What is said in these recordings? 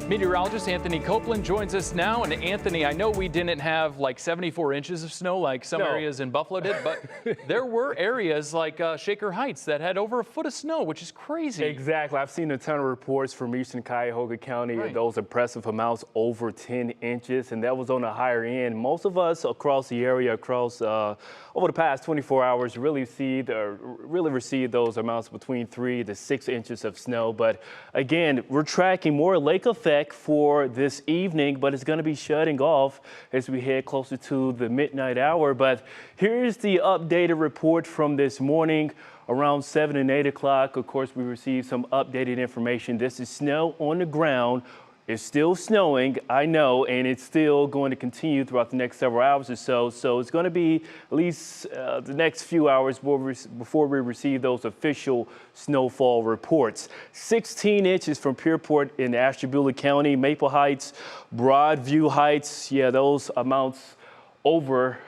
Meteorologist Anthony Copeland joins us now. And Anthony, I know we didn't have like 74 inches of snow like some areas in Buffalo did, but there were areas like Shaker Heights that had over a foot of snow, which is crazy. Exactly. I've seen a ton of reports from eastern Cuyahoga County of those impressive amounts over 10 inches, and that was on the higher end. Most of us across the area, over the past 24 hours, really received those amounts between 3 to 6 inches of snow. But again, we're tracking more lake effect for this evening, but it's going to be shutting off as we head closer to the midnight hour. But here's the updated report from this morning around 7 and 8 o'clock. Of course, we received some updated information. This is snow on the ground. It's still snowing, I know, and it's still going to continue throughout the next several hours or so. So it's going to be at least the next few hours before we receive those official snowfall reports. 16 inches from Pierpont in Ashtabula County, Maple Heights, Broadview Heights. Yeah, those amounts over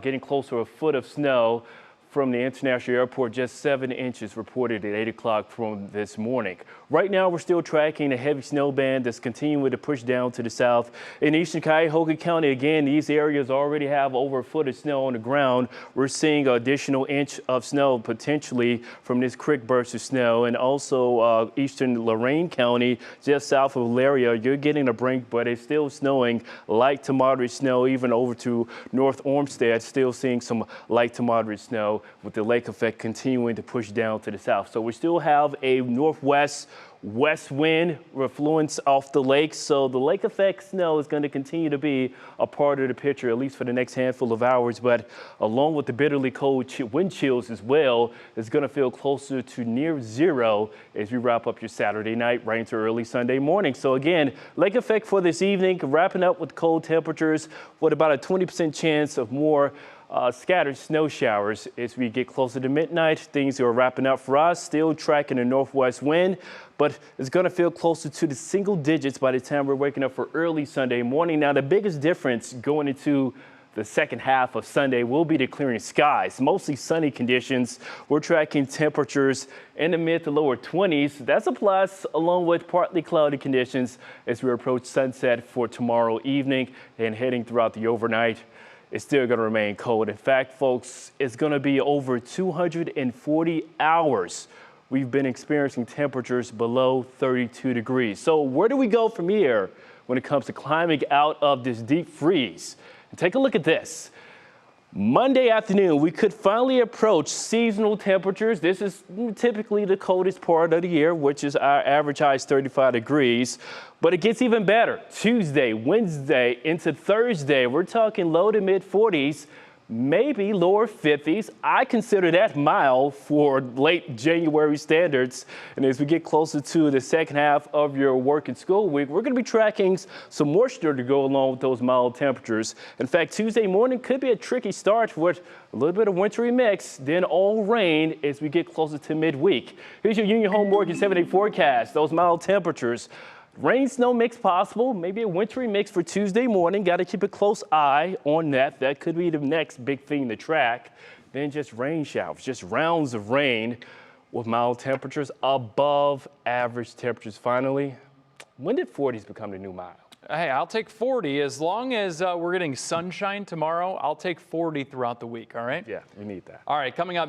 getting close to a foot of snow. From the international airport, just 7 inches reported at 8 o'clock from this morning. Right now, we're still tracking a heavy snow band that's continuing to push down to the south. In eastern Cuyahoga County, again, these areas already have over a foot of snow on the ground. We're seeing an additional inch of snow potentially from this quick burst of snow. And also eastern Lorain County, just south of Elaria, you're getting a break, but it's still snowing, light to moderate snow, even over to North Olmsted, still seeing some light to moderate snow, with the lake effect continuing to push down to the south. So we still have a northwest west wind influence off the lake. So the lake effect snow is going to continue to be a part of the picture, at least for the next handful of hours. But along with the bitterly cold wind chills as well, it's going to feel closer to near zero as we wrap up your Saturday night right into early Sunday morning. So again, lake effect for this evening, wrapping up with cold temperatures with about a 20% chance of more scattered snow showers as we get closer to midnight. Things are wrapping up for us, still tracking a northwest wind, but it's going to feel closer to the single digits by the time we're waking up for early Sunday morning. Now, the biggest difference going into the second half of Sunday will be the clearing skies. Mostly sunny conditions. We're tracking temperatures in the mid to lower 20s. That's a plus, along with partly cloudy conditions as we approach sunset for tomorrow evening and heading throughout the overnight. It's still going to remain cold. In fact, folks, it's going to be over 240 hours we've been experiencing temperatures below 32 degrees. So where do we go from here when it comes to climbing out of this deep freeze? And take a look at this. Monday afternoon, we could finally approach seasonal temperatures. This is typically the coldest part of the year, which is our average high is 35 degrees. But it gets even better. Tuesday, Wednesday, into Thursday, we're talking low to mid 40s, maybe lower 50s. I consider that mild for late January standards. And as we get closer to the second half of your work and school week, we're going to be tracking some moisture to go along with those mild temperatures. In fact, Tuesday morning could be a tricky start with a little bit of wintry mix, then all rain as we get closer to midweek. Here's your Union Home Mortgage 7-day forecast. Those mild temperatures. Rain, snow mix possible, maybe a wintry mix for Tuesday morning. Got to keep a close eye on that. That could be the next big thing to track. Then just rain showers, just rounds of rain with mild temperatures above average temperatures. Finally, when did 40s become the new mild? Hey, I'll take 40 as long as we're getting sunshine tomorrow. I'll take 40 throughout the week. All right? Yeah, we need that. All right, coming up.